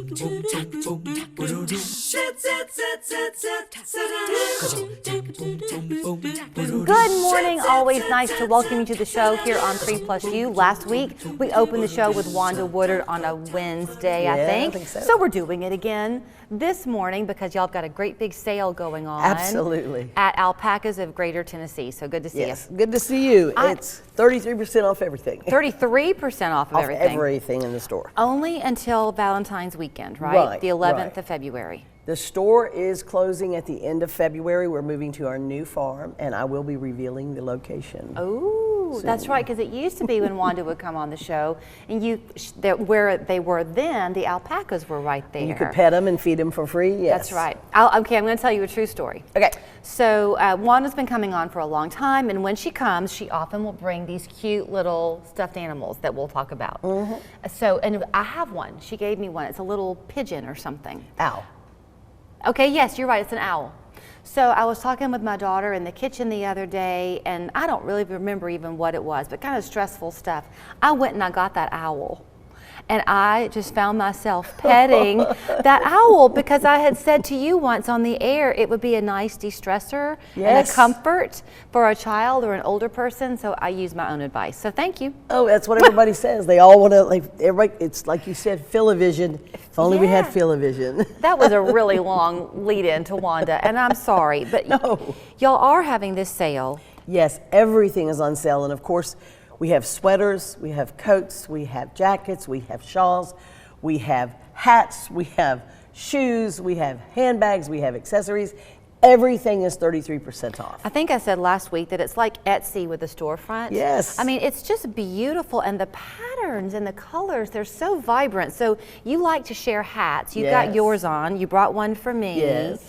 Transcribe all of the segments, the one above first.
Good morning. Always nice to welcome you to the show here on 3+U. Last week, we opened the show with Wanda Woodard on a Wednesday, I think. So we're doing it again this morning because y'all have got a great big sale going on. Absolutely. At Alpacas of Greater Tennessee. So good to see you. Good to see you. It's 33% off everything. 33% off of everything. Everything in the store. Only until Valentine's weekend, right? The 11th of February. The store is closing at the end of February. We're moving to our new farm, and I will be revealing the location. Oh, that's right, because it used to be when Wanda would come on the show, and where they were then, the alpacas were right there. You could pet them and feed them for free, yes. That's right. Okay, I'm going to tell you a true story. Okay. So Wanda's been coming on for a long time, and when she comes, she often will bring these cute little stuffed animals that we'll talk about. So, and I have one. She gave me one. It's a little pigeon or something. Owl. Okay, yes, you're right, it's an owl. So I was talking with my daughter in the kitchen the other day, and I don't really remember even what it was, but kind of stressful stuff. I went and I got that owl. And I just found myself petting that owl because I had said to you once on the air it would be a nice de-stressor and a comfort for a child or an older person. So I used my own advice. So thank you. Oh, that's what everybody says. They all want to, it's like you said, Fill-A-Vision. If only we had Fill-A-Vision. That was a really long lead-in to Wanda, and I'm sorry. But y'all are having this sale. Yes, everything is on sale. And of course, we have sweaters, we have coats, we have jackets, we have shawls, we have hats, we have shoes, we have handbags, we have accessories. Everything is 33% off. I think I said last week that it's like Etsy with a storefront. Yes. I mean, it's just beautiful, and the patterns and the colors, they're so vibrant. So you like to share hats. You got yours on. You brought one for me. Yes.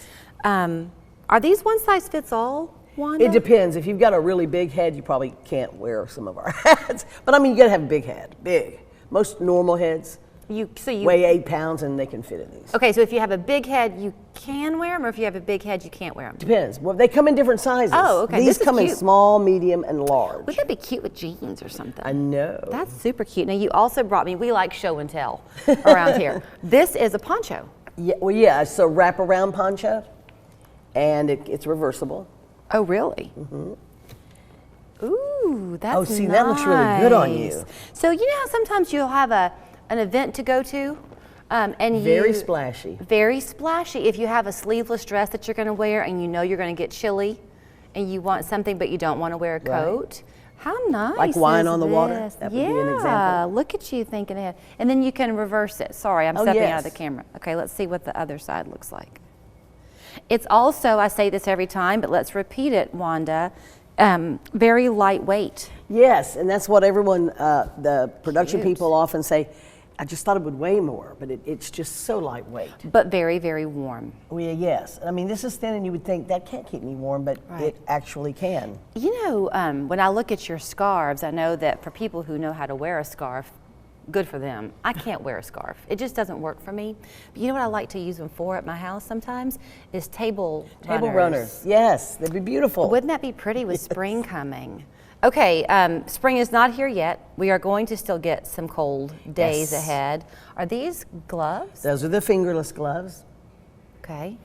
Are these one size fits all? Wanda? It depends. If you've got a really big head, you probably can't wear some of our hats. But I mean, you gotta have a big head, big. Most normal heads weigh 8 pounds and they can fit in these. Okay, so if you have a big head, you can wear them, or if you have a big head, you can't wear them? Depends. Well, they come in different sizes. Oh, okay. These come in small, medium, and large. Wouldn't that be cute with jeans or something? I know. That's super cute. Now, you also brought me, we like show and tell around here. This is a poncho. Yeah, well, yeah, it's a wraparound poncho, and it's reversible. Oh, really? Mm-hmm. Ooh, that's nice. Oh, see, that looks really good on you. So you know how sometimes you'll have an event to go to, and very splashy. Very splashy. If you have a sleeveless dress that you're going to wear, and you know you're going to get chilly, and you want something, but you don't want to wear a coat. How nice! Like wine on the this? water. That would be an example. Yeah, look at you thinking ahead. And then you can reverse it. Sorry, I'm stepping out of the camera. Okay, let's see what the other side looks like. It's also, I say this every time, but let's repeat it, Wanda, very lightweight. Yes, and that's what everyone, the production people often say, I just thought it would weigh more, but it's just so lightweight. But very, very warm. Well, yes. I mean, this is thin and you would think that can't keep me warm, but it actually can. You know, when I look at your scarves, I know that for people who know how to wear a scarf, good for them. I can't wear a scarf. It just doesn't work for me. But you know what I like to use them for at my house sometimes? Is table runners. Yes, they'd be beautiful. Wouldn't that be pretty with spring coming? Okay, spring is not here yet. We are going to still get some cold days ahead. Are these gloves? Those are the fingerless gloves. Okay.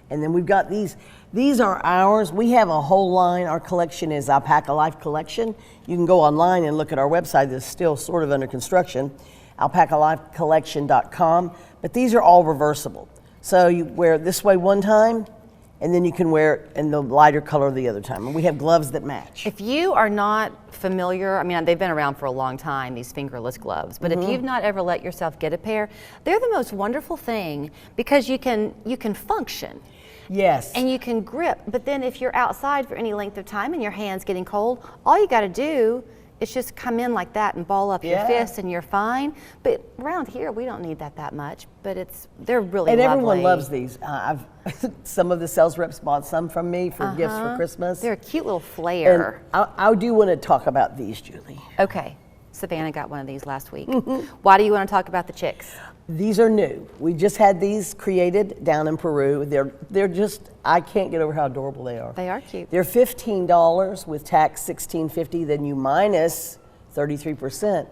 And then we've got these. These are ours. We have a whole line. Our collection is Alpaca Life Collection. You can go online and look at our website that's still sort of under construction, alpacalifecollection.com. But these are all reversible. So you wear it this way one time, and then you can wear it in the lighter color the other time. And we have gloves that match. If you are not familiar, I mean, they've been around for a long time, these fingerless gloves, but if you've not ever let yourself get a pair, they're the most wonderful thing because you can function. Yes. And you can grip, but then if you're outside for any length of time and your hand's getting cold, all you got to do is just come in like that and ball up your fist and you're fine. But around here, we don't need that much, but they're really lovely. And everyone loves these. Some of the sales reps bought some from me for gifts for Christmas. They're a cute little flare. And I do want to talk about these, Julie. Okay. Savannah got one of these last week. Why do you want to talk about the chicks? These are new. We just had these created down in Peru. They're just, I can't get over how adorable they are. They are cute. They're $15 with tax $16.50, then you minus 33%.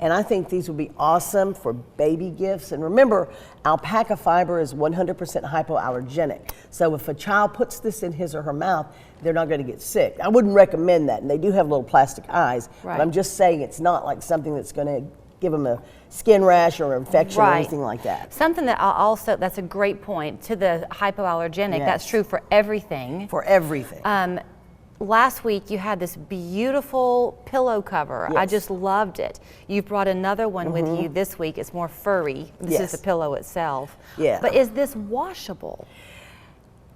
And I think these would be awesome for baby gifts. And remember, alpaca fiber is 100% hypoallergenic. So if a child puts this in his or her mouth, they're not going to get sick. I wouldn't recommend that. And they do have little plastic eyes. Right. But I'm just saying it's not like something that's going to give them a skin rash or infection or anything like that. Something that that's a great point to the hypoallergenic. Yes. That's true for everything. For everything. Last week you had this beautiful pillow cover. Yes. I just loved it. You brought another one with you this week. It's more furry. This is the pillow itself. Yeah. But is this washable?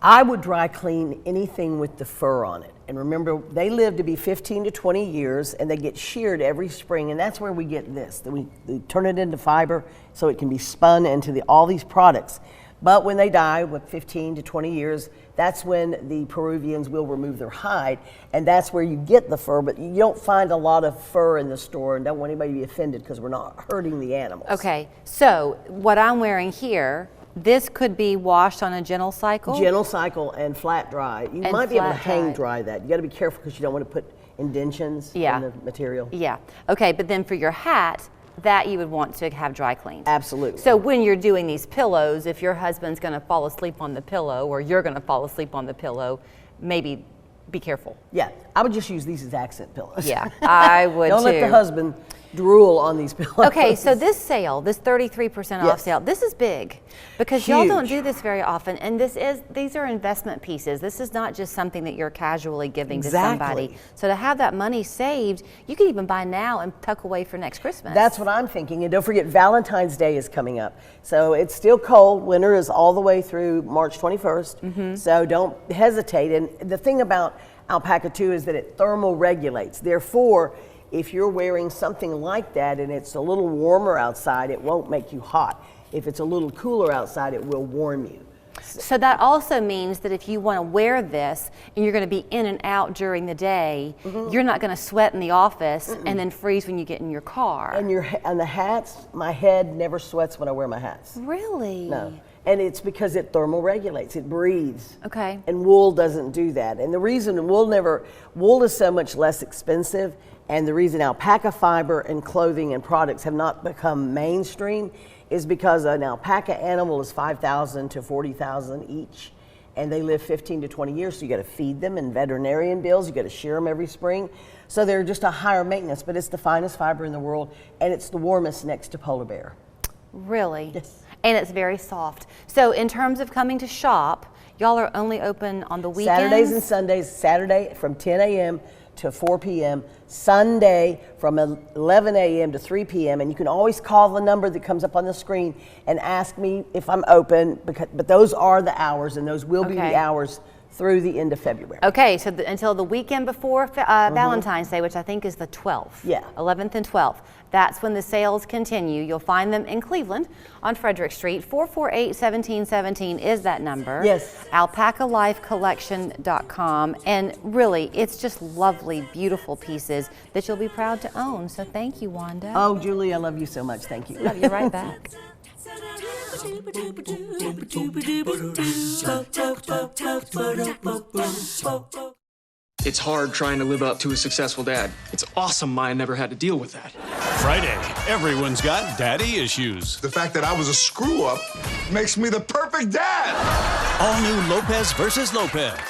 I would dry clean anything with the fur on it. And remember, they live to be 15 to 20 years, and they get sheared every spring, and that's where we get this. We turn it into fiber so it can be spun into all these products. But when they die with 15 to 20 years, that's when the Peruvians will remove their hide, and that's where you get the fur. But you don't find a lot of fur in the store, and don't want anybody to be offended because we're not hurting the animals. Okay, so what I'm wearing here, this could be washed on a gentle cycle? Gentle cycle and flat dry. You might be able to hang dry that. You got to be careful because you don't want to put indentions in the material. Yeah. Okay, but then for your hat, that you would want to have dry cleaned. Absolutely. So when you're doing these pillows, if your husband's going to fall asleep on the pillow or you're going to fall asleep on the pillow, maybe be careful. Yeah, I would just use these as accent pillows. Yeah, I would Don't let the husband drool on these pillows. Okay, so this sale, this 33% off sale, this is big because y'all don't do this very often, and these are investment pieces. This is not just something that you're casually giving to somebody. So to have that money saved, you can even buy now and tuck away for next Christmas. That's what I'm thinking, and don't forget Valentine's Day is coming up. So it's still cold. Winter is all the way through March 21st. So don't hesitate. And the thing about alpaca too is that it thermal regulates. Therefore, if you're wearing something like that and it's a little warmer outside, it won't make you hot. If it's a little cooler outside, it will warm you. So that also means that if you want to wear this and you're going to be in and out during the day, you're not going to sweat in the office and then freeze when you get in your car. And the hats, my head never sweats when I wear my hats. Really? No. And it's because it thermal regulates, it breathes. Okay. And wool doesn't do that. And the reason wool is so much less expensive, and the reason alpaca fiber and clothing and products have not become mainstream is because an alpaca animal is $5,000 to $40,000 each, and they live 15 to 20 years. So you got to feed them and veterinarian bills. You got to shear them every spring. So they're just a higher maintenance, but it's the finest fiber in the world, and it's the warmest next to polar bear. Really? Yes. And it's very soft. So in terms of coming to shop, y'all are only open on the weekends? Saturdays and Sundays. Saturday from 10 a.m. to 4 p.m. Sunday from 11 a.m. to 3 p.m. And you can always call the number that comes up on the screen and ask me if I'm open, but those are the hours, and those will be the hours through the end of February. Okay, so until the weekend before Valentine's Day, which I think is the 12th. Yeah. 11th and 12th. That's when the sales continue. You'll find them in Cleveland on Frederick Street. 448-1717 is that number. Yes. AlpacaLifeCollection.com. And really, it's just lovely, beautiful pieces that you'll be proud to own. So thank you, Wanda. Oh, Julie, I love you so much. Thank you. Love you right back. It's hard trying to live up to a successful dad. It's awesome Maya never had to deal with that. Friday, everyone's got daddy issues. The fact that I was a screw-up makes me the perfect dad. All new Lopez versus Lopez.